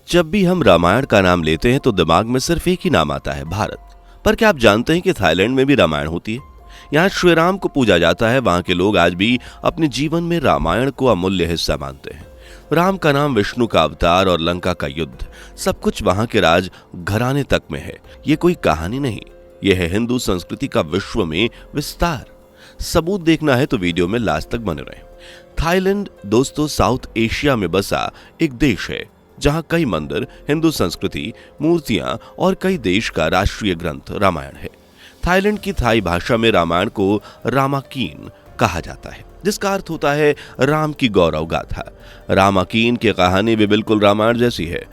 जब भी हम रामायण का नाम लेते हैं तो दिमाग में सिर्फ एक ही नाम आता है, भारत। पर क्या आप जानते हैं कि थाईलैंड में भी रामायण होती है? यहाँ श्री राम को पूजा जाता है। वहां के लोग आज भी अपने जीवन में रामायण को अमूल्य हिस्सा मानते हैं। राम का नाम, विष्णु का अवतार और लंका का युद्ध, सब कुछ वहां के राज घराने तक में है। ये कोई कहानी नहीं, यह है हिंदू संस्कृति का विश्व में विस्तार। सबूत देखना है तो वीडियो में लास्ट तक बने रहें। थाईलैंड दोस्तों साउथ एशिया में बसा एक देश है जहां कई मंदिर, हिंदू संस्कृति, मूर्तियां और कई देश का राष्ट्रीय ग्रंथ रामायण है। थाईलैंड की थाई भाषा में रामायण को रामाकीन कहा जाता है, जिसका अर्थ होता है राम की गौरव गाथा। रामाकीन की कहानी भी बिल्कुल रामायण जैसी है,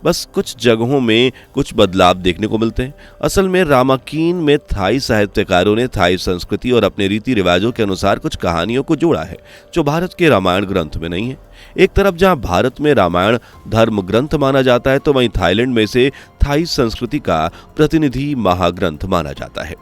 बस कुछ जगहों में कुछ बदलाव देखने को मिलते हैं। असल में रामाकीन में थाई साहित्यकारों ने थाई संस्कृति और अपने रीति रिवाजों के अनुसार कुछ कहानियों को जोड़ा है जो भारत के रामायण ग्रंथ में नहीं है। एक तरफ जहां भारत में रामायण धर्म ग्रंथ माना जाता है, तो वहीं थाईलैंड में से थाई संस्कृति का प्रतिनिधि महाग्रंथ माना जाता है।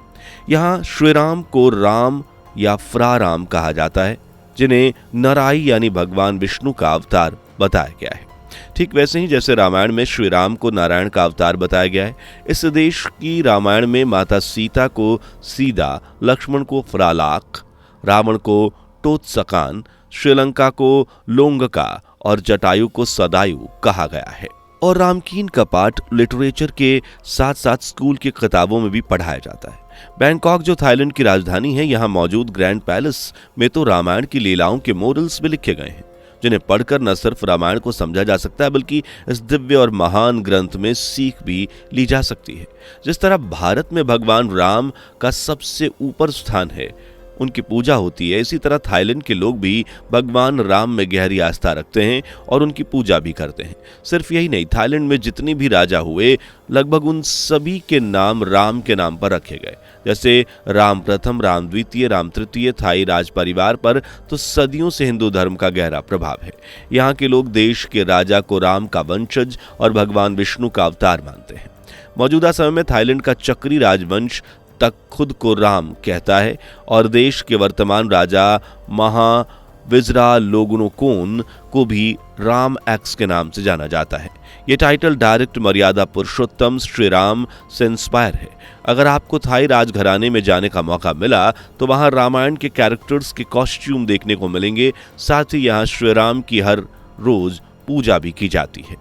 यहाँ श्री राम को राम या फ्रा राम कहा जाता है, जिन्हें नराई यानी भगवान विष्णु का अवतार बताया गया है। ठीक वैसे ही जैसे रामायण में श्री राम को नारायण का अवतार बताया गया है, इस देश की रामायण में माता सीता को सीदा, लक्ष्मण को फ्रालाक, रावण को टोत्सकान, श्रीलंका को लोंगका और जटायु को सदायु कहा गया है। और रामकीन का पाठ लिटरेचर के साथ साथ स्कूल की किताबों में भी पढ़ाया जाता है। बैंकॉक जो थाईलैंड की राजधानी है, यहाँ मौजूद ग्रैंड पैलेस में तो रामायण की लीलाओं के मोरल्स भी लिखे गए हैं, जिन्हें पढ़कर न सिर्फ रामायण को समझा जा सकता है बल्कि इस दिव्य और महान ग्रंथ में सीख भी ली जा सकती है। जिस तरह भारत में भगवान राम का सबसे ऊपर स्थान है, उनकी पूजा होती है, इसी तरह थाईलैंड के लोग भी भगवान राम में गहरी आस्था रखते हैं और उनकी पूजा भी करते हैं। सिर्फ यही नहीं, थाईलैंड में जितने भी राजा हुए लगभग उन सभी के नाम राम के नाम पर रखे गए। जैसे राम प्रथम, राम द्वितीय, राम तृतीय। थाई राज परिवार पर तो सदियों से हिंदू धर्म का गहरा प्रभाव है। यहाँ के लोग देश के राजा को राम का वंशज और भगवान विष्णु का अवतार मानते हैं। मौजूदा समय में थाईलैंड का चक्री राजवंश तक खुद को राम कहता है और देश के वर्तमान राजा महाविजरालोगुनकोन को भी राम एक्स के नाम से जाना जाता है। ये टाइटल डायरेक्ट मर्यादा पुरुषोत्तम श्री राम से इंस्पायर है। अगर आपको थाई राजघराने में जाने का मौका मिला तो वहां रामायण के कैरेक्टर्स के कॉस्ट्यूम देखने को मिलेंगे। साथ ही यहाँ श्री राम की हर रोज पूजा भी की जाती है।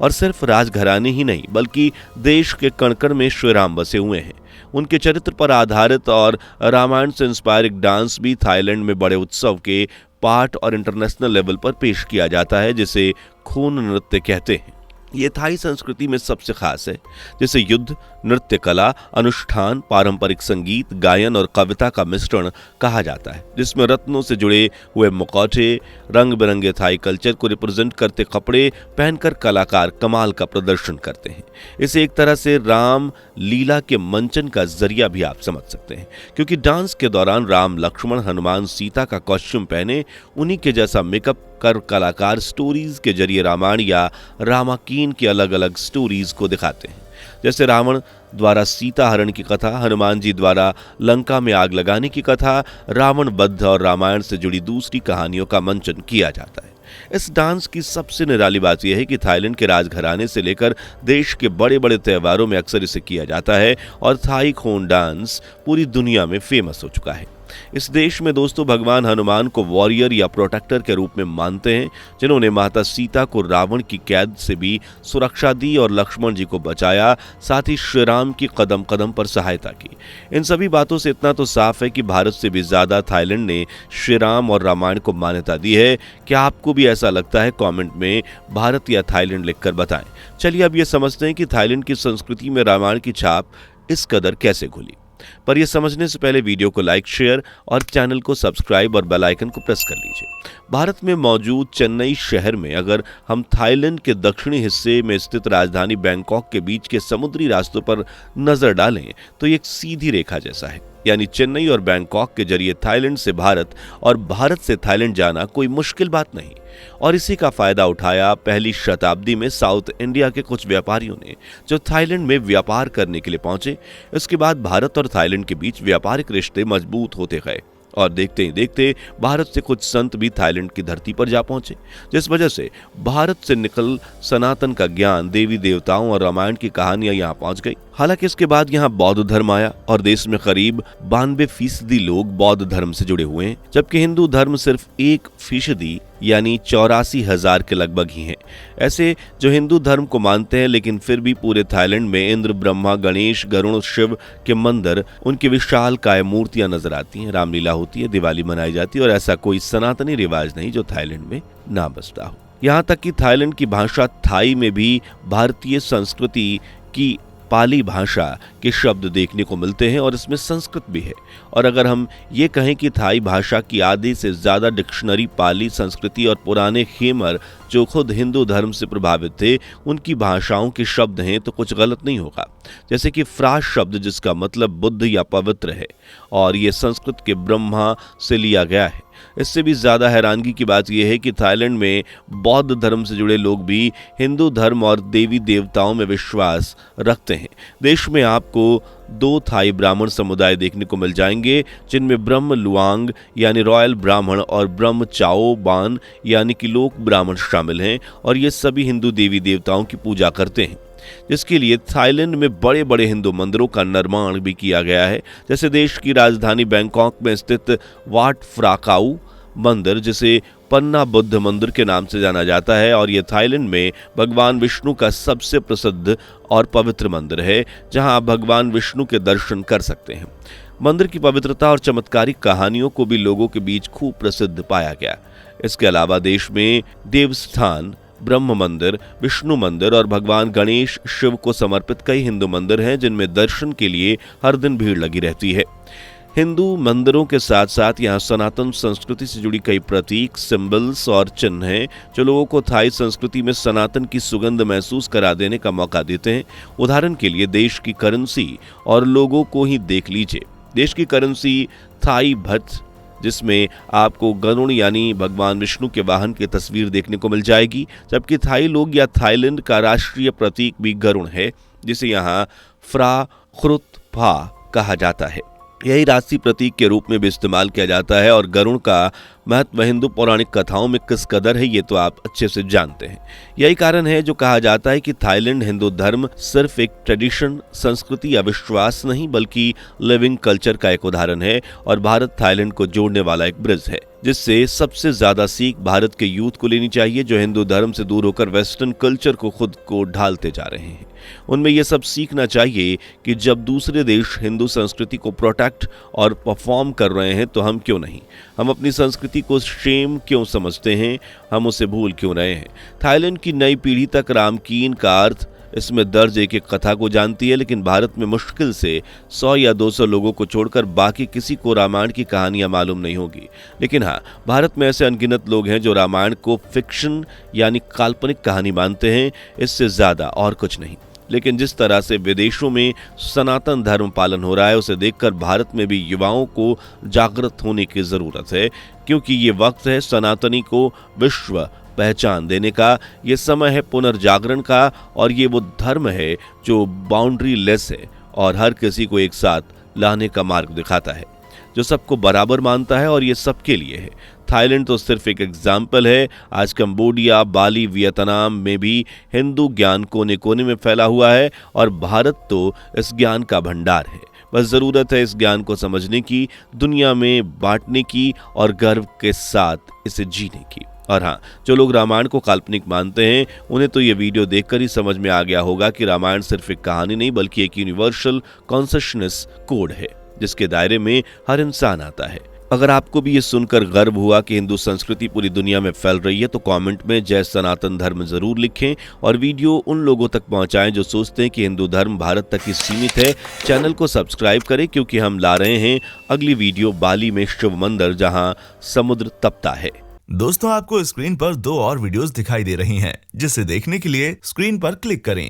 और सिर्फ राजघराने ही नहीं बल्कि देश के कण कण में श्री राम बसे हुए हैं। उनके चरित्र पर आधारित और रामायण से इंस्पायर एक डांस भी थाईलैंड में बड़े उत्सव के पार्ट और इंटरनेशनल लेवल पर पेश किया जाता है, जिसे खून नृत्य कहते हैं। ये थाई संस्कृति में सबसे खास है, जैसे युद्ध, नृत्य कला, अनुष्ठान, पारंपरिक संगीत, गायन और कविता का मिश्रण कहा जाता है, जिसमें रत्नों से जुड़े हुए मुखौटे, रंग बिरंगे थाई कल्चर को रिप्रेजेंट करते कपड़े पहनकर कलाकार कमाल का प्रदर्शन करते हैं। इसे एक तरह से राम लीला के मंचन का जरिया भी आप समझ सकते हैं, क्योंकि डांस के दौरान राम, लक्ष्मण, हनुमान, सीता का कॉस्ट्यूम पहने उन्हीं के जैसा मेकअप कर कलाकार स्टोरीज के जरिए रामायण या रामाकीन की अलग अलग स्टोरीज को दिखाते हैं। जैसे रावण द्वारा सीता हरण की कथा, हनुमान जी द्वारा लंका में आग लगाने की कथा, रावण बद्ध और रामायण से जुड़ी दूसरी कहानियों का मंचन किया जाता है। इस डांस की सबसे निराली बात यह है कि थाईलैंड के राजघराने से लेकर देश के बड़े बड़े त्योहारों में अक्सर इसे किया जाता है और थाई खून डांस पूरी दुनिया में फेमस हो चुका है। इस देश में दोस्तों भगवान हनुमान को वॉरियर या प्रोटेक्टर के रूप में मानते हैं, जिन्होंने माता सीता को रावण की कैद से भी सुरक्षा दी और लक्ष्मण जी को बचाया, साथ ही श्री राम की कदम कदम पर सहायता की। इन सभी बातों से इतना तो साफ है कि भारत से भी ज्यादा थाईलैंड ने श्री राम और रामायण को मान्यता दी है। क्या आपको भी ऐसा लगता है? कमेंट में भारत या थाईलैंड लिखकर बताएं। चलिए अब ये समझते हैं कि थाईलैंड की संस्कृति में रामायण की छाप इस कदर कैसे घुली। पर यह समझने से पहले वीडियो को लाइक, शेयर और चैनल को सब्सक्राइब और बेल आइकन को प्रेस कर लीजिए। भारत में मौजूद चेन्नई शहर में अगर हम थाईलैंड के दक्षिणी हिस्से में स्थित राजधानी बैंकॉक के बीच के समुद्री रास्तों पर नजर डालें तो ये एक सीधी रेखा जैसा है, यानी चेन्नई और बैंकॉक के जरिए थाईलैंड से भारत और भारत से थाईलैंड जाना कोई मुश्किल बात नहीं। और इसी का फायदा उठाया पहली शताब्दी में साउथ इंडिया के कुछ व्यापारियों ने, जो थाईलैंड में व्यापार करने के लिए पहुंचे। इसके बाद भारत और थाईलैंड के बीच व्यापारिक रिश्ते मजबूत होते गए और देखते ही देखते भारत से कुछ संत भी थाईलैंड की धरती पर जा पहुंचे, जिस वजह से भारत से निकल सनातन का ज्ञान, देवी देवताओं और रामायण की कहानियां यहाँ पहुंच गई। हालांकि इसके बाद यहाँ बौद्ध धर्म आया और देश में करीब 92% लोग बौद्ध धर्म से जुड़े हुए हैं, जबकि हिंदू धर्म सिर्फ 1% यानी 84,000 के लगभग ही हैं। ऐसे जो हिंदू धर्म को मानते हैं लेकिन फिर भी पूरे थाईलैंड में इंद्र, ब्रह्मा, गणेश, गरुड़, शिव के मंदिर, उनकी विशाल काय मूर्तियां नजर आती हैं, रामलीला होती है, दिवाली मनाई जाती है और ऐसा कोई सनातनी रिवाज नहीं जो थाईलैंड में ना बसता हो। यहाँ तक कि थाईलैंड की भाषा थाई में भी भारतीय संस्कृति की पाली भाषा के शब्द देखने को मिलते हैं और इसमें संस्कृत भी है। और अगर हम ये कहें कि थाई भाषा की आधे से ज्यादा डिक्शनरी पाली संस्कृति और पुराने खेमर जो खुद हिंदू धर्म से प्रभावित थे उनकी भाषाओं के शब्द हैं तो कुछ गलत नहीं होगा। जैसे कि फ्रा शब्द जिसका मतलब बुद्ध या पवित्र है और ये संस्कृत के ब्रह्मा से लिया गया है। इससे भी ज्यादा हैरानगी की बात यह है कि थाईलैंड में बौद्ध धर्म से जुड़े लोग भी हिंदू धर्म और देवी देवताओं में विश्वास रखते हैं। देश में आपको 2 थाई ब्राह्मण समुदाय देखने को मिल जाएंगे, जिनमें ब्रह्म लुआंग यानी रॉयल ब्राह्मण और ब्रह्म चाओ बान यानी कि लोक ब्राह्मण शामिल हैं और ये सभी हिंदू देवी देवताओं की पूजा करते हैं, जिसके लिए थाईलैंड में बड़े बड़े हिंदू मंदिरों का निर्माण भी किया गया है। जैसे देश की राजधानी बैंकॉक में स्थित वाट फ्राकाऊ मंदिर, जिसे पन्ना बुद्ध मंदिर के नाम से जाना जाता है, और यह थाईलैंड में भगवान विष्णु का सबसे प्रसिद्ध और पवित्र मंदिर है, जहां आप भगवान विष्णु के दर्शन कर सकते हैं। मंदिर की पवित्रता और चमत्कारिक कहानियों को भी लोगों के बीच खूब प्रसिद्ध पाया गया। इसके अलावा देश में देवस्थान, ब्रह्म मंदिर, विष्णु मंदिर और भगवान गणेश, शिव को समर्पित कई हिंदू मंदिर हैं, जिनमें दर्शन के लिए हर दिन भीड़ लगी रहती है। हिंदू मंदिरों के साथ साथ यहाँ सनातन संस्कृति से जुड़ी कई प्रतीक, सिंबल्स और चिन्ह हैं जो लोगों को थाई संस्कृति में सनातन की सुगंध महसूस करा देने का मौका देते हैं। उदाहरण के लिए देश की करेंसी और लोगों को ही देख लीजिए। देश की करेंसी थाई बट, जिसमें आपको गरुड़ यानी भगवान विष्णु के वाहन की तस्वीर देखने को मिल जाएगी, जबकि थाई लोग या थाईलैंड का राष्ट्रीय प्रतीक भी गरुड़ है, जिसे यहाँ फ्रा खुरुत फा कहा जाता है। यही राष्ट्रीय प्रतीक के रूप में भी इस्तेमाल किया जाता है और गरुड़ का महत्व हिंदू पौराणिक कथाओं में किस कदर है ये तो आप अच्छे से जानते हैं। यही कारण है जो कहा जाता है कि थाईलैंड हिंदू धर्म सिर्फ एक ट्रेडिशन, संस्कृति या विश्वास नहीं बल्कि लिविंग कल्चर का एक उदाहरण है और भारत थाईलैंड को जोड़ने वाला एक ब्रिज है, जिससे सबसे ज्यादा सीख भारत के यूथ को लेनी चाहिए जो हिंदू धर्म से दूर होकर वेस्टर्न कल्चर को खुद को ढालते जा रहे हैं। उनमें यह सब सीखना चाहिए कि जब दूसरे देश हिंदू संस्कृति को प्रोटेक्ट और परफॉर्म कर रहे हैं तो हम क्यों नहीं, हम अपनी संस्कृति को शेम क्यों समझते हैं, हम उसे भूल क्यों रहे हैं। थाईलैंड की नई पीढ़ी तक रामकीन का अर्थ इसमें दर्ज एक कथा को जानती है, लेकिन भारत में मुश्किल से 100 या 200 लोगों को छोड़कर बाकी किसी को रामायण की कहानियां मालूम नहीं होगी। लेकिन हाँ, भारत में ऐसे अनगिनत लोग हैं जो रामायण को फिक्शन यानी काल्पनिक कहानी मानते हैं, इससे ज्यादा और कुछ नहीं। लेकिन जिस तरह से विदेशों में सनातन धर्म पालन हो रहा है उसे देखकर भारत में भी युवाओं को जागृत होने की जरूरत है, क्योंकि ये वक्त है सनातनी को विश्व पहचान देने का, ये समय है पुनर्जागरण का और ये वो धर्म है जो बाउंड्री लेस है और हर किसी को एक साथ लाने का मार्ग दिखाता है, जो सबको बराबर मानता है और ये सबके लिए है। थाईलैंड तो सिर्फ एक एग्जाम्पल है, आज कंबोडिया, बाली, वियतनाम में भी हिंदू ज्ञान कोने कोने में फैला हुआ है और भारत तो इस ज्ञान का भंडार है। बस जरूरत है इस ज्ञान को समझने की, दुनिया में बांटने की और गर्व के साथ इसे जीने की। और हाँ, जो लोग रामायण को काल्पनिक मानते हैं उन्हें तो ये वीडियो देखकर ही समझ में आ गया होगा कि रामायण सिर्फ एक कहानी नहीं बल्कि एक यूनिवर्सल कॉन्शियसनेस कोड है जिसके दायरे में हर इंसान आता है। अगर आपको भी ये सुनकर गर्व हुआ कि हिंदू संस्कृति पूरी दुनिया में फैल रही है तो कमेंट में जय सनातन धर्म जरूर लिखें और वीडियो उन लोगों तक पहुंचाएं जो सोचते हैं कि हिंदू धर्म भारत तक ही सीमित है। चैनल को सब्सक्राइब करें क्योंकि हम ला रहे हैं अगली वीडियो बाली में शिव मंदिर जहां समुद्र तपता है। दोस्तों, आपको स्क्रीन पर 2 और वीडियोस दिखाई दे रही हैं, जिसे देखने के लिए स्क्रीन पर क्लिक करें।